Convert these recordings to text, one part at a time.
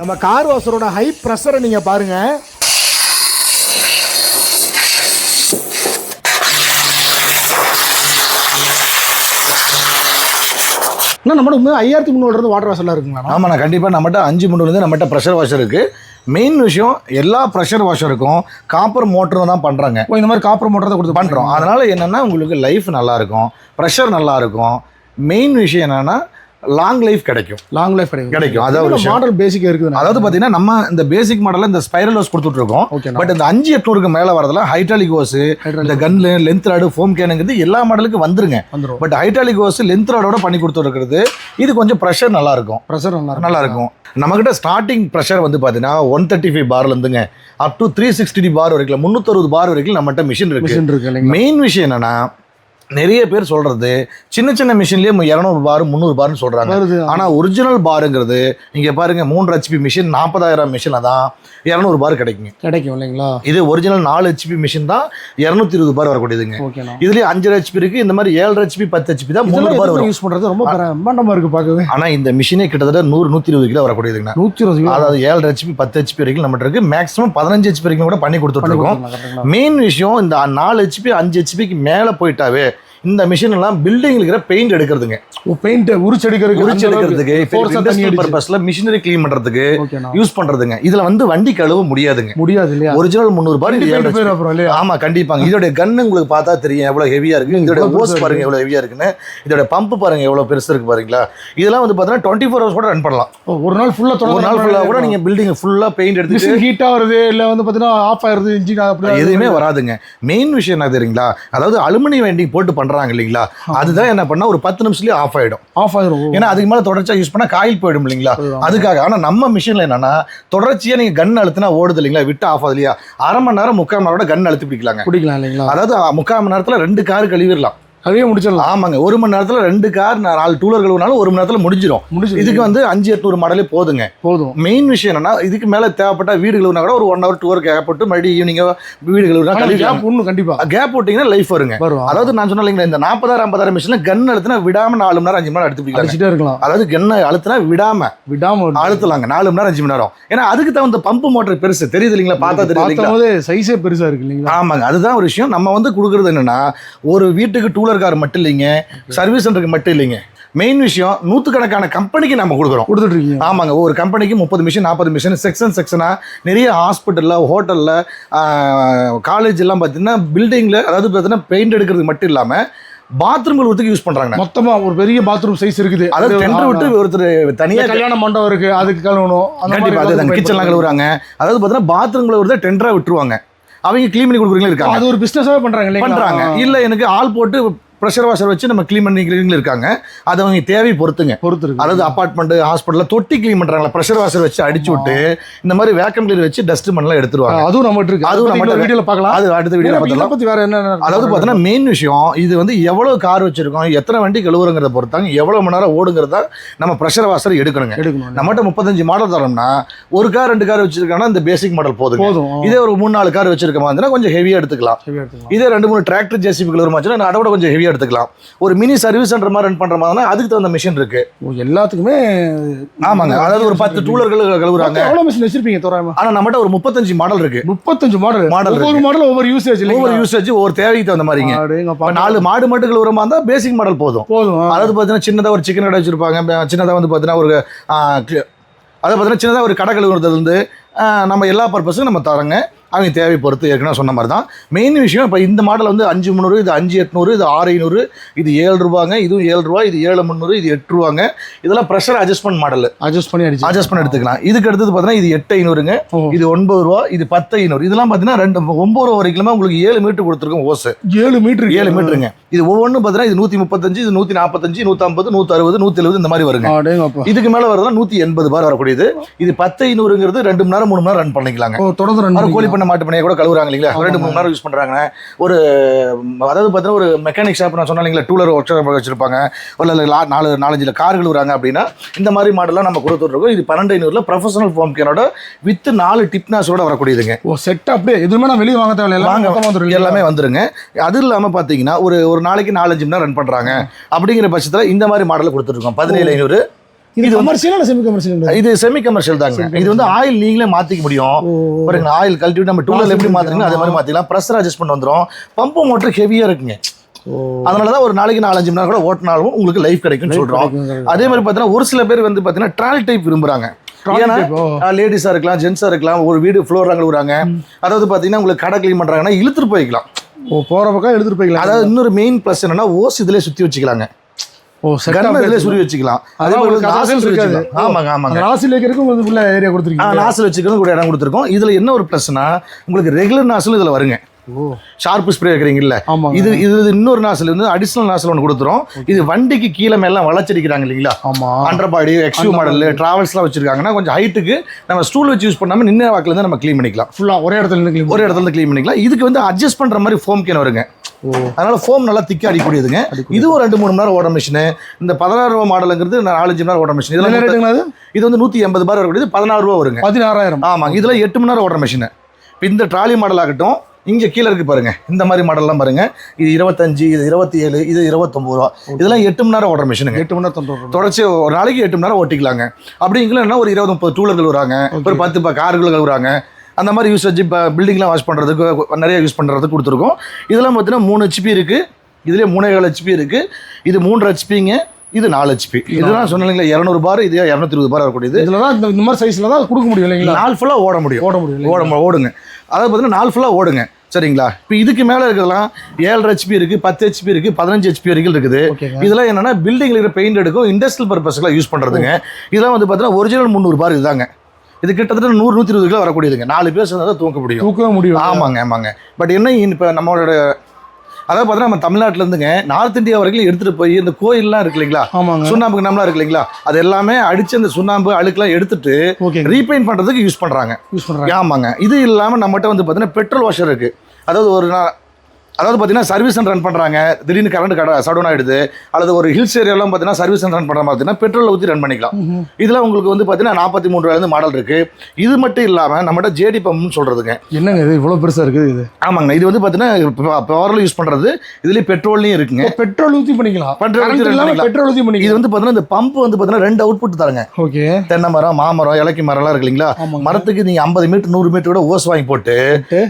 நம்ம car வாஷரோட high ப்ரெஷரை நீங்கள் பாருங்கள். இன்னும் நம்மகிட்ட 5300 வாட்டர் வாஷர்லாம் இருக்குங்களா? ஆமாண்ணா, கண்டிப்பாக நம்மகிட்ட 5300 நம்மகிட்ட ப்ரெஷர் வாஷர் இருக்குது. மெயின் விஷயம் எல்லா ப்ரெஷர் வாஷருக்கும் காப்பர் மோட்டரும் தான் பண்ணுறாங்க. இந்த மாதிரி காப்பர் மோட்டர் தான் கொடுத்து பண்ணுறோம். அதனால் என்னென்னா உங்களுக்கு லைஃப் நல்லாயிருக்கும், ப்ரெஷர் நல்லாயிருக்கும். மெயின் விஷயம் என்னென்னா லாங் லைஃப் கிடைக்கும். லாங் லைஃப் கிடைக்கும். அதாவது மாடல் பேசிக்காக இருக்குது. அதாவது பார்த்தீங்கன்னா நம்ம இந்த பேசிக் மாடலில் இந்த ஸ்பைரல் ஹோஸ் கொடுத்துட்ருக்கோம். பட் இந்த 5800க்கு மேலே வரதுல ஹைட்ராலிக் ஹோஸ், இந்த கன்லு லென்த் ராடு ஃபோம் கேனுங்கிறது எல்லா மாடலுக்கு வந்துருங்க. பட் ஹைட்ராலிக் ஹோஸ் லென்த் ராடோட பண்ணி கொடுத்துருக்கிறது இது கொஞ்சம் ப்ரெஷர் நல்லாயிருக்கும். நல்லா இருக்கும். நம்மகிட்ட ஸ்டார்டிங் ப்ரெஷர் வந்து பார்த்தீங்கன்னா 135 பார்லேருந்துங்க அப் டு 360 பார் வரைக்கும் 360 பார் வரைக்கும் நம்மகிட்ட மிஷின் இருக்கு. மெயின் விஷயம் என்னன்னா நிறைய பேர் சொல்றது சின்ன சின்ன மிஷின்லயே 200 பார் 300 பார்னு சொல்றாங்க. ஆனா ஒரிஜினல் பாருங்கிறது இங்க பாருங்க 3 HP மிஷின் 40,000 மிஷின்ல தான் 200 பார் கிடைக்கும் இல்லைங்களா? இது ஒரிஜினல் 4 HP மிஷின் தான் 220 பார் வரக்கூடியதுங்க. இதுலயே 5 HP இருக்கு. இந்த மாதிரி 7 HP 10 HP தான் 300 பார் வரும். யூஸ் பண்றது ரொம்ப பிரம்மாண்டமா இருக்கு பார்க்கவே. ஆனா இந்த மிஷினே கிட்டத்தட்ட 100-120 கிலோ வரக்கூடியதுங்க. 120 கிலோ, அதாவது 7 HP 10 HP வரைக்கும் நம்ம இருக்கு. மேக்ஸிமம் 15 HP வரைக்கும் கூட பண்ணி கொடுத்துட்டு இருக்கோம். மெயின் விஷயம் இந்த 4 HP 5 HPக்கு மேல போயிட்டாவே இந்த மிஷின் எல்லாம் பில்டிங் இருக்கிற பெயிண்ட் எடுக்கிறதுங்க. பெயிண்ட் உரிச்செடுக்கிறதுக்கு பர்பஸ்ல மிஷினரி க்ளீன் பண்றதுக்கு யூஸ் பண்றதுங்க. இதுல வந்து வண்டி கழுவ முடியாது இல்லையா? ஒரிஜினல் 300 பார். ஆமா கண்டிப்பாங்க. இதோட கன்னு உங்களுக்கு பார்த்தா தெரியும் எவ்வளவு ஹெவியா இருக்கு. இதோட ஹோஸ் பாருங்க எவ்வளவு ஹெவியா இருக்குன்னு. இதோட பம்ப் பாருங்க எவ்வளவு பெருசு இருக்கு பாருங்களா. இதெல்லாம் வந்து பாத்தீங்கன்னா 24 ஹவர்ஸ் கூட ரன் பண்ணலாம். ஒரு நாள் ஃபுல்லா கூட நீங்க பில்டிங் ஃபுல்லா பெயிண்ட் எடுத்து ஹீட்டா வருது இல்ல வந்து பாத்தீங்கன்னா ஆஃப் ஆயிருது இன்ஜின் அப்படி எதுவுமே வராதுங்க. மெயின் விஷயம் என்ன தெரியுங்களா? அதாவது அலுமினியம் வெல்டிங் போட்டு பண்றாங்க இல்லைங்களா, அதுதான் என்ன பண்ணா ஒரு 10 நிமிஷத்துலயே ஆஃப் ஆயிடும். ஏன்னா அதுக்கு மேல தொடர்ச்சியா யூஸ் பண்ணா காயில் போயிடும் இல்லைங்களா, அதுக்காக. ஆனா நம்ம மிஷின்ல என்னன்னா தொடர்ச்சியா நீங்க கன் அழுத்தினா ஓடுது இல்லைங்களா, விட்டு ஆஃப் ஆகுது இல்லையா, அரை மணி நேரம் 3/4 மணி நேரம் கன் அழுத்தி பிடிக்கலாம் இல்லைங்களா. அதாவது 3/4 மணி நேரத்துல 2 கார் கழுவிடலாம். அதே முடிச்சிடலாம். ஆமாங்க. 1 மணி நேரத்துல 2 கார் 4 டூலர் கழுவுனாலும் 1 மணி நேரத்துல முடிஞ்சிடும். இதுக்கு வந்து 5800 மாடலே போதும். மெயின் விஷயம் என்னன்னா இதுக்கு மேல தேவைப்பட்ட வீடு கழுவுனா கூட ஒரு 1 hour 2 hour கேப் போட்டு மறுபடியும் ஈவினிங் வீடு கழுவுனா கண்டிப்பா கேப் போட்டீங்கன்னா லைஃப் வருங்க. அதாவது நான் சொன்னேன் இல்லைங்களா, இந்த 40,000-50,000 மிஷின்ல கன் அழுத்தினா விடாம 4 மணி நேரம் 5 மணி நேரம் எடுத்துக்கிட்டே இருக்கலாம். அதாவது கன்னை அழுத்தினா விடாம அழுத்தலாங்க 4 மணி நேரம் 5 மணி நேரம். ஏன்னா அதுக்கு தகுந்த பம்ப் மோட்டர் பெருசு தெரியுது இல்லைங்களா, பார்த்தா தெரியுது சைஸே பெருசா இருக்கு இல்லைங்களா. ஆமாங்க. அதுதான் ஒரு விஷயம். நம்ம வந்து கொடுக்குறது என்னன்னா ஒரு வீட்டுக்கு டூலர் கார் மட்டும் இல்லைங்க, சர்வீஸ் சென்டருக்கு மட்டும் இல்லைங்க. மெயின் விஷயம் நூற்றுக்கணக்கான கம்பெனிக்கு நம்ம கொடுத்துட்டு இருக்கீங்க. ஆமாங்க. ஒரு கம்பெனிக்கு 30 மிஷின் 40 மிஷின் செக்ஷனா நிறைய ஹாஸ்பிட்டல்ல ஹோட்டல்ல காலேஜ் எல்லாம் பார்த்தீங்கன்னா பில்டிங்ல, அதாவது பார்த்தீங்கன்னா பெயிண்ட் எடுக்கிறதுக்கு மட்டும் இல்லாம பாத்ரூம் கழுவுறதுக்கு யூஸ் பண்றாங்க. மொத்தமா ஒரு பெரிய பாத்ரூம் சைஸ் இருக்குது. அதாவது டெண்டர் விட்டு ஒருத்தர் தனியா கல்யாண மண்டபம் இருக்கு, அதுக்கு கழுவணும். கண்டிப்பா அதுதான் கிச்சன்லாம் கழுவுறாங்க. அதாவது பார்த்தீங்கன்னா பாத்ரூம் கழுவுறத டெண்டரா விட்டுருவாங்க. அவங்க கிளீன் பண்ணி கொடுக்குறீங்களா இருக்காங்க. அது ஒரு பிசினஸாவே பண்றாங்க. இல்ல எனக்கு ஆள் போட்டு ப்ரெஷர் வாஷர் வச்சு நம்ம க்ளீன் பண்ணிக்கிறீங்க இருக்காங்க. அது அவங்க தேவை பொறுத்து. அதாவது அப்பார்ட்மெண்ட் ஹாஸ்பிட்டல்ல தொட்டி க்ளீன் பண்றாங்களா, ப்ரெஷர் வாஷர் வச்சு அடிச்சு விட்டு இந்த மாதிரி வேக்கம் கிளீனர் வச்சு டஸ்ட் பண்ணலாம் எடுத்துருவாங்க. அதுவும் நம்ம இருக்கு. அதுவும் நம்ம வீடியோல பார்க்கலாம். அது அடுத்த வீடியோல பார்க்கலாம். பத்தி வேற என்ன, அதாவது பார்த்தீங்கன்னா மெயின் விஷயம் இது வந்து எவ்வளவு கார் வச்சிருக்கோம், எத்தனை வண்டி கழுவுறங்கிறத பொறுத்தாங்க, எவ்வளவு மணி நேரம் ஓடுங்கிறதா நம்ம ப்ரெஷர் வாஷர் எடுக்கணுங்க. நம்மகிட்ட 35 மாடல் தரோம்னா ஒரு கார் 2 கார் வச்சிருக்காங்கன்னா இந்த பேசிக் மாடல் போதும். இதே ஒரு 3-4 கார் வச்சிருக்க மாதிரி கொஞ்சம் ஹெவியா எடுத்துக்கலாம். இதே 2-3 டிராக்டர் ஜேசிபி கழுவுற மாதிரி அதோட கொஞ்சம் ஹெவியா எடுத்துக்கலாம். ஒரு மினி சர்வீஸ் சென்டர் மாதிரி ரன் பண்ற மாதிரி அதுக்கு தகுந்த மிஷின் இருக்கு எல்லாத்துக்குமே. ஆமாங்க. அதாவது ஒரு 10 டூலர்கள் கழுவுறாங்க. எவ்வளவு மிஷின் வச்சிருப்பீங்க தோராயமா? ஆனா நம்மகிட்ட ஒரு 35 மாடல் இருக்கு. 35 மாடல் ஒவ்வொரு மாடல் ஒவ்வொரு யூசேஜ் ஒவ்வொரு தேவைக்கு தகுந்த மாதிரிங்க. 4 மாடு மட்டும் கழுவுற மாதிரி இருந்தா பேசிக் மாடல் போதும். அதாவது பாத்தீங்கன்னா சின்னதா ஒரு சிக்கன் கடை வச்சிருப்பாங்க. சின்னதா வந்து பாத்தீங்கன்னா ஒரு அதை பார்த்தீங்கன்னா சின்னதாக ஒரு கடை கழுவுறது வந்து நம்ம எல்லா பர்பஸும் நம்ம தரோங்க. அவங்க தேவை பொறுத்து ஏற்கனவே சொன்ன மாதிரி தான். மெயின் விஷயம் இப்போ இந்த மாடல் வந்து 5300, இது 5800, இது 6500, இது 7 ரூபாங்க, இதுவும் 7 ரூபா, இது 7300, இது 8 ரூபாங்க. இதெல்லாம் ப்ரெஷர் அட்ஜஸ்ட்மெண்ட் மாடல். அட்ஜஸ்ட் பண்ணி எடுத்துக்கலாம். இதுக்கு அடுத்தது பார்த்தீங்கன்னா இது 8500ங்க, இது 9 ரூபா, இது 10,500. இதெல்லாம் பார்த்தீங்கன்னா 9 ரூபா வரைக்கும் உங்களுக்கு 7 மீட்டர் கொடுத்துருக்கோம். ஓசு 7 மீட்டருங்க. இது ஒவ்வொன்றும் பார்த்தீங்கன்னா இது 135, இது 145, 150, 160, 170 இந்த மாதிரி வருங்க. இதுக்கு மேலே வரதுனா 180 பார் வரக்கூடியது. இது 10,500ங்கிறது 2 மணி நேரம் 3 மணி நேரம் ரன் பண்ணிக்கலாங்க. தொடர்ந்து கோழி பண்ண மாட்டு பண்ணையை கூட கழுவுறாங்க இல்லைங்களா, 2-3 நேரம் யூஸ் பண்றாங்க. ஒரு அதாவது பார்த்தீங்கன்னா ஒரு மெக்கானிக் ஷாப் நான் சொன்னேன் இல்லைங்களா, டூலர் ஒர்க் ஷாப் வச்சிருப்பாங்க, ஒரு 4-5 கார் கழுவுறாங்க அப்படின்னா இந்த மாதிரி மாடல்லாம் நம்ம கொடுத்துருக்கோம். இது 12,500ல ப்ரொஃபஷனல் ஃபோம் கேனோட வித் 4 டிப்னாஸோட வரக்கூடியதுங்க. செட் அப்படியே எதுவுமே நான் வெளியே வாங்க தேவையில்லை, எல்லாமே வந்துருங்க. அது இல்லாமல் பார்த்தீங்கன்னா ஒரு நாளைக்கு 4-5 மணி நேரம் ரன் பண்றாங்க அப்படிங்கிற பட்சத்தில் இந்த மாதிரி மாடலை கொடுத்துருக்கோம். 17,500 இது கமர்ஷியல் இல்ல செமி கமர்ஷியல்? இது செமி கமர்ஷியல் தாங்க. இது வந்து ஆயில் நீங்களே மாத்திக்க முடியும். பாருங்க, ஆயில் கழட்டி நம்ம டூலர்ல எப்படி மாத்துறீங்களோ அதே மாதிரி மாத்திக்கலாம். பிரஷர் அட்ஜஸ்ட்மெண்ட் வந்துரும். பம்பு மோட்டர் ஹெவியா இருக்குங்க. அதனாலதான் ஒரு நாளைக்கு 4-5 மணி நேரம் கூட ஓட்டினாலும் உங்களுக்கு லைஃப் கிடைக்கும்னு சொல்றோம். அதே மாதிரி பாத்தீங்கன்னா ஒரு சில பேர் வந்து பாத்தீங்கன்னா ட்ரால் டைப் விரும்புறாங்க. ஏன்னா லேடிஸா இருக்கலாம், ஜென்ஸா இருக்கலாம், ஒரு வீடு ஃப்ளோர் கழுவுறாங்க, அதாவது பாத்தீங்கன்னா உங்களுக்கு கடை கிளீன் பண்றாங்கன்னா இழுத்துட்டு போய்க்கலாம். போற பக்கம் எடுத்துட்டு போய்க்கலாம். அதாவது இன்னொரு மெயின் பிளஸ் என்னன்னா ஓஸ் இதுல சுத்தி வச்சுக்கலாங்க. இதுல சுரி வச்சுக்கலாம். அதே மாதிரி நாசில் இருக்காது. ஆமாங்க ஆமாங்க. நாசில் வைக்கிறதுக்கு உங்களுக்கு உள்ள ஏரியா கொடுத்துருக்கீங்க. நாசில் வச்சுக்கிறது கூட இடம் கொடுத்துருக்கோம். இதுல என்ன ஒரு பிளஸ்னா உங்களுக்கு ரெகுலர் நாசில் இதுல வருங்க. ஷார்ப் ஸ்ப்ரே வைக்கிறீங்கல்ல, இது இது இன்னொரு நாசில் வந்து அடிஷனல் நாசில் ஒன்று கொடுத்துரும். இது வண்டிக்கு கீழே மேலாம் வளச்சடிக்கிறாங்க இல்லைங்களா, அண்டர் பாடி எக்ஸ்யூ மாடல் டிராவல்ஸ்லாம் வச்சிருக்காங்கன்னா கொஞ்சம் ஹைட்டுக்கு நம்ம ஸ்டூல் வச்சு யூஸ் பண்ணாமல் நின்ன வாக்கில் இருந்து நம்ம க்ளீன் பண்ணிக்கலாம். ஃபுல்லாக ஒரே இடத்துல இருந்து க்ளீன் பண்ணிக்கலாம். இதுக்கு வந்து அட்ஜஸ்ட் பண்ணுற மாதிரி ஃபோம் கேன் வருங்க. அதனால ஃபோம் நல்லா திக்கா அடிக்கக்கூடியதுங்க. இது ஒரு 2-3 மணி நேரம் ஓடுற மிஷின். இந்த 16 ரூபா மாடலுங்கிறது 4-5 மணி நேரம் ஓடுற மிஷின். இதெல்லாம் இது வந்து 180 பார் வரக்கூடியது. 16 ரூபா வருங்க. 16,000. ஆமாங்க. இதுல 8 மணி நேரம் ஓடுற மிஷின். இந்த ட்ராலி மாடல் ஆகட்டும், இங்க கீழே இருக்கு பாருங்க, இந்த மாதிரி மாடல்லாம் பாருங்க. இது 25, இது 27, இது 29 ரூபா. இதெல்லாம் 8 மணி நேரம் ஓடுற மிஷினுங்க. 8 மணி நேரம் தொடர்ச்சி ஒரு நாளைக்கு 8 மணி நேரம் ஓட்டிக்கலாங்க. அப்படி இல்லைன்னா ஒரு 20-30 டூலர்கள் வராங்க, ஒரு 10 கார்கள் கழுவுறாங்க. அந்த மாதிரி யூசேஜ் இப்போ பில்டிங்லாம் வாஷ் பண்ணுறதுக்கு நிறைய யூஸ் பண்ணுறதுக்கு கொடுத்துருக்கோம். இதெல்லாம் பார்த்தீங்கன்னா 3 HP இருக்குது. இதுலேயே 3.7 HP இருக்குது. இது 3 HPங்க. இது 4 HP. இதெல்லாம் சொன்னீங்களா 200 பார், இது 220 பார் வரக்கூடியது. இதில் தான் இந்த மாதிரி சைஸில் தான் கொடுக்க முடியும் இல்லைங்களா. நாள் ஃபுல்லாக ஓட முடியும். ஓடுங்க. அதாவது பார்த்தீங்கன்னா நாள் ஃபுல்லாக ஓடுங்க. சரிங்களா. இப்போ இதுக்கு மேலே இருக்கிறதுலாம் 7.5 HP இருக்குது, 10 HP இருக்குது, 15 HP வரைக்கும் இருக்குது. இதெல்லாம் என்னன்னா பில்டிங்கில் இருக்கிற பெயிண்ட் எடுக்கும், இண்டஸ்ட்ரியல் பர்பஸ்க்குலாம் யூஸ் பண்ணுறதுங்க. இதெல்லாம் வந்து பார்த்தீங்கன்னா ஒரிஜினல் 300 பார் இதுதாங்க. இது கிட்டத்தட்ட 100-120 கிலோ வரக்கூடியதுங்க. 4 பேர் சேர்ந்தா தூக்க முடியும். ஆமாங்க ஆமாங்க. பட் என்ன இப்போ நம்மளோட அதாவது பார்த்தீங்கன்னா நம்ம தமிழ்நாட்டில் இருந்துங்க நார்த் இந்தியா வரைக்கும் எடுத்துகிட்டு போய் இந்த கோயிலெலாம் இருக்கு இல்லைங்களா, சுண்ணாம்புக்கு நம்மளாம் இருக்கு இல்லைங்களா, அது எல்லாமே அடித்து அந்த சுண்ணாம்பு அழுக்கெல்லாம் எடுத்துட்டு ரீபெயிண்ட் பண்ணுறதுக்கு யூஸ் பண்ணுறாங்க. ஆமாங்க. இது இல்லாமல் நம்மகிட்ட வந்து பார்த்தீங்கன்னா பெட்ரோல் வாஷர் இருக்குது. அதாவது பார்த்தீங்கன்னா சர்வீஸ் சென்டர் ரன் பண்ணுறாங்க, திடீர்னு கரண்ட் சடவுன் ஆகிடுது, அல்லது ஒரு ஹில்ஸ் ஏரியாலாம் பார்த்தீங்கன்னா சர்வீஸ் சென்டர் ரன் பண்ணுற மாதிரி பார்த்தீங்கன்னா பெட்ரோல் ஊற்றி ரன் பண்ணிக்கலாம். இதில் உங்களுக்கு வந்து பார்த்தீங்கன்னா 43 ரூபாயிலேருந்து மாடல் இருக்குது. இது மட்டும் இல்லாமல் நம்மகிட்ட ஜேடி பம்ப்னு சொல்கிறதுங்க. என்னங்க இது இவ்வளோ பெருசாக இருக்குது? இது ஆமாங்க. இது வந்து பார்த்தீங்கன்னா பவரில் யூஸ் பண்ணுறது. இதுலேயே பெட்ரோல்லையும் இருக்குங்க. பெட்ரோல் ஊற்றி பண்ணிக்கலாம். பெட்ரோல் ஊற்றி பண்ணிக்கலாம். இது வந்து பார்த்தீங்கன்னா இந்த பம்ப் வந்து பார்த்தீங்கன்னா 2 அவுட்புட் தரங்க. ஓகே. தென்னை மரம், மாமரம், இலக்கி மரம்லாம் இருக்கு இல்லைங்களா, மரத்துக்கு நீங்கள் 50 மீட்டர் 100 மீட்டரோட ஓஸ் வாங்கி போட்டு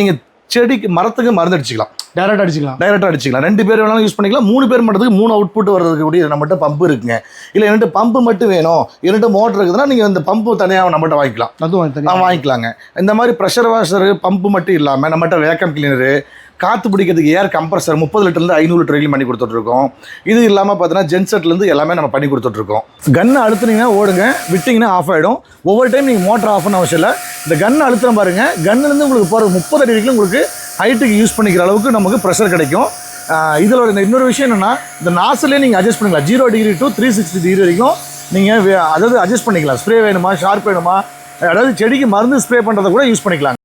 நீங்கள் செடிக்கு மரத்துக்கு மருந்து அடிச்சிக்கலாம். டைரக்டா அடிச்சிக்கலாம். 2 பேர் வேணாலும் யூஸ் பண்ணிக்கலாம். 3 பேர் மட்டும் 3 அவுட்புட் வர்றதுக்கு கூடிய நம்மகிட்ட பம்பு இருக்குங்க. இல்லை என்கிட்ட பம்பு மட்டும் வேணும், என்கிட்ட மோட்டர் இருக்குதுன்னா நீங்கள் இந்த பம்பு தனியாக நம்மகிட்ட வாங்கிக்கலாம். அதுவும் வாங்கிக்கலாங்க. இந்த மாதிரி ப்ரெஷர் வாஷரு பம்பு மட்டும் இல்லாமல் நம்மகிட்ட வேக்கம் கிளீனரு, காற்று பிடிக்கிறதுக்கு ஏர் கம்ப்ரஸர் 30 லிட்டர்லேருந்து 500 லிட்டர் வரைக்கும் பண்ணி கொடுத்துட்ருக்கோம். இது இல்லாமல் பார்த்தீங்கன்னா ஜென்செட்லேருந்து எல்லாமே நம்ம பண்ணி கொடுத்துட்ருக்கோம். கன்று அழுத்துனீங்கன்னா ஓடுங்க, விட்டிங்கன்னா ஆஃப் ஆகிடும். ஒவ்வொரு டைம் நீங்கள் மோட்டர் ஆஃப் பண்ண அவசியம் இல்லை. இந்த கன்று அழுத்துற பாருங்க, கன்னுலேருந்து உங்களுக்கு போகிற 30 அடி வரைக்கும் உங்களுக்கு ஹைட்டுக்கு யூஸ் பண்ணிக்கிற அளவுக்கு நமக்கு ப்ரெஷர் கிடைக்கும். இதில் இன்னொரு விஷயம் என்னென்னா, இந்த நாசிலே நீங்கள் அட்ஜஸ்ட் பண்ணிக்கலாம். 0 டிகிரி to 360 டிகிரி வரைக்கும் நீங்கள் அதாவது அட்ஜஸ்ட் பண்ணிக்கலாம். ஸ்ப்ரே வேணுமா, ஷார்ப் வேணுமா, அதாவது செடிக்கு மருந்து ஸ்ப்ரே பண்ணுறதை கூட யூஸ் பண்ணிக்கலாம்.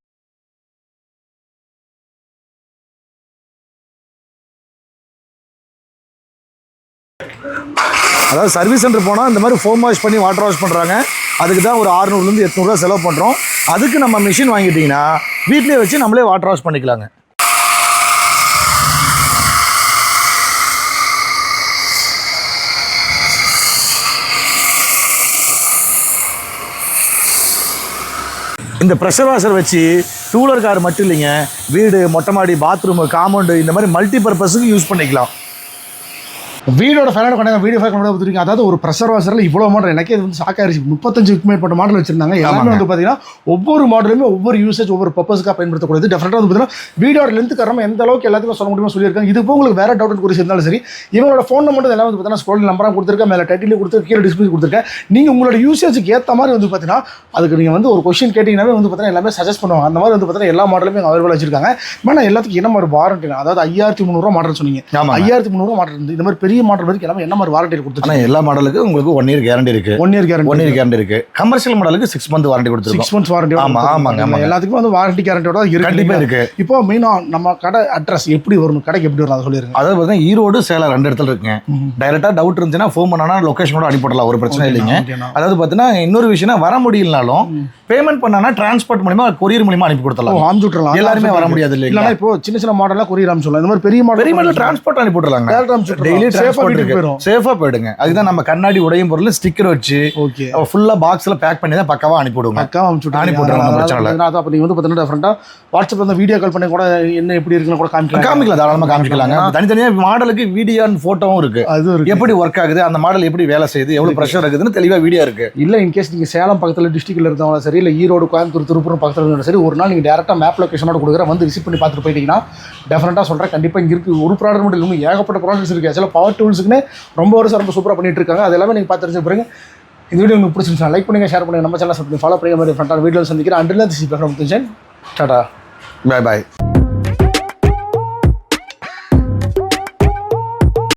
அதாவது சர்வீஸ் சென்டர் போனால் இந்த மாதிரி ஃபோம் வாஷ் பண்ணி வாட்டர் வாஷ் பண்ணுறாங்க. அதுக்கு தான் ஒரு 600லேருந்து 800 ரூபா செலவு பண்ணுறோம். அதுக்கு நம்ம மிஷின் வாங்கிட்டிங்கன்னா வீட்டிலே வச்சு நம்மளே வாட்டர் வாஷ் பண்ணிக்கலாங்க. இந்த ப்ரெஷர் வாஷர் வச்சு டூலர் கார் மட்டும் இல்லைங்க, வீடு, மொட்டை மாடி, பாத்ரூமு, காம்பவுண்டு, இந்த மாதிரி மல்டி பர்பஸுக்கு யூஸ் பண்ணிக்கலாம். வீடோட ஃபேனோட கொண்டாங்க வீடியோ ஃபேன் கொண்டு வந்துருக்கீங்க. அதாவது ஒரு ப்ரெஷர் வாஷரில் இவ்வளோ மாடல் எனக்கு இது வந்து ஷாக் ஆயிடுச்சு. 35க்கு மேற்பட்ட மாடல் வச்சிருந்தாங்க. எல்லாமே வந்து பார்த்தீங்கன்னா ஒவ்வொரு மாடலுமே ஒவ்வொரு யூசேஜ் ஒவ்வொரு பர்பஸ்க்காக பயன்படுத்தக்கூடியது. டெஃபினட்டாக வந்து பார்த்தீங்கன்னா வீடியோட லென்த் காரணம் எந்த அளவுக்கு எல்லாத்துக்கும் சொல்ல முடியுமோ சொல்லியிருக்காங்க. இது உங்களுக்கு வேறு டவுட் குறித்து இருந்தாலும் சரி, இவங்களோட ஃபோன் நம்பர் எல்லாம் வந்து பார்த்தீங்கன்னா ஸ்க்ரோல் நம்பராக கொடுத்துருக்கேன், மேலே டைட்டில் கொடுத்துருக்கேன், கீழே டிஸ்பிளே கொடுத்துருக்கேன். நீங்கள் உங்களோட யூசேஜுக்கு ஏற்ற மாதிரி வந்து பார்த்தீங்கன்னா அதுக்கு நீங்கள் வந்து ஒரு கொஸ்டின் கேட்டிங்கன்னாவே வந்து பார்த்தீங்கன்னா எல்லாமே சஜஸ்ட் பண்ணுவாங்க. அந்த மாதிரி வந்து பார்த்தீங்கன்னா எல்லா மாடலுமே அவைலபிள் வச்சிருக்காங்க. ஆனால் எல்லாத்துக்கும் என்ன மாதிரி வாரண்டி, அதாவது 5300 ரூபா மாடல் சொன்னீங்க. 5300 ரூபா மாடல் இந்த மாதிரி பெரிய மாடல் வரைக்கும் எல்லாமே என்ன மாதிரி வாரண்டி கொடுத்துருக்காங்க? எல்லா மாடலுக்கு உங்களுக்கு 1 இயர் கேரண்டி இருக்கு. 1 இயர் கேரண்டி இருக்கு. கமர்ஷியல் மாடலுக்கு 6 மந்த் வாரண்டி கொடுத்துருக்கோம். 6 மந்த்ஸ் வாரண்டி. ஆமாங்க. எல்லாத்துக்கும் வந்து வாரண்டி கேரண்டியோட இருக்கு. இப்போ மெயினா நம்ம கடை அட்ரஸ் எப்படி வரணும், கடைக்கு எப்படி வரும் அதை சொல்லிருங்க. அதாவது பார்த்தீங்கன்னா ஈரோடு, சேலம் 2 இடத்துல இருக்குங்க. டைரக்டா டவுட் இருந்துச்சுன்னா ஃபோன் பண்ணா லொகேஷனோட அனுப்பிடலாம், ஒரு பிரச்சனை இல்லைங்க. அதாவது பார்த்தீங்கன்னா இன்னொரு விஷயம்னா வர முடியலனாலும் பேமெண்ட் பண்ணானா டிரான்ஸ்போர்ட் மூலியமா கொரியர் மூலியமா அனுப்பி கொடுத்துடலாம். அனுப்பிச்சு விட்டுறலாம். எல்லாருமே வர முடியாது இல்லைங்களா? இல்லைன்னா இப்போ சின்ன மாடலாம் கொரியர் அனுப்பிச்சு இந்த மாதிரி பெரிய மாடல் டிரான்ஸ்போர்ட் அனுப்பி விட்டுறலாங்க. டெய்லி சேஃபா போயிடுங்க. அதுதான் நம்ம கண்ணாடி உடையும் பொருள் ஸ்டிக்கர் வச்சு ஓகே ஃபுல்லா பாக்ஸ்ல பேக் பண்ணி தான் பக்காவா அனுப்பி விடுவோம். அனுப்பி விட்டுறோம். பிரச்சனை இல்லை. அப்போ நீங்க வந்து பார்த்தீங்கன்னா டிஃபரெண்டா வாட்ஸ்அப்ல வந்து வீடியோ கால் பண்ணி கூட என்ன எப்படி இருக்குன்னு கூட காமிக்கலாம். தாராளமா காமிக்கலாங்க. தனித்தனியா மாடலுக்கு வீடியோ அண்ட் போட்டோவும் இருக்கு. அது எப்படி ஒர்க் ஆகுது, அந்த மாடல் எப்படி வேலை செய்யுது, எவ்வளவு பிரஷர் இருக்குதுன்னு தெளிவா வீடியோ இருக்கு. இல்ல இன்கேஸ் நீங்க சேலம் பக்கத்துல டிஸ்ட்ரிக்ட்ல இருந்தவங்க சரி இல்ல ஈரோடு கோயம்புத்தூர் திருப்பூர் பக்கத்துல இருந்தாலும் சரி ஒரு நாள் நீங்க டேரக்டா மேப் லொகேஷனோட கொடுக்குற வந்து விசிட் பண்ணி பார்த்துட்டு போயிட்டீங்கன்னா டெஃபினட்டா சொல்றேன் கண்டிப்பா இங்க இருக்கு ஒரு ப்ராடக்ட் மட்டும் இல்லை ஏகப்பட்ட ப்ராடக்ட்ஸ் இருக்கு. ஆக்சுவலா பவர் டூல்ஸ்க்குன்னு ரொம்ப வருஷம் ரொம்ப சூப்பரா பண்ணிட்டு இருக்காங்க. அது எல்லாமே நீங்க பார்த்து தெரிஞ்சு பாருங்க. இந்த வீடியோ உங்களுக்கு பிடிச்சிருந்துச்சா லைக் பண்ணுங்க, ஷேர் பண்ணுங்க, நம்ம சேனல் ஃபாலோ பண்ணுங்க. மாதிரி ஃப்ரெண்டான வீடியோ சந்திக்கிறேன். Until this is tata, bye by.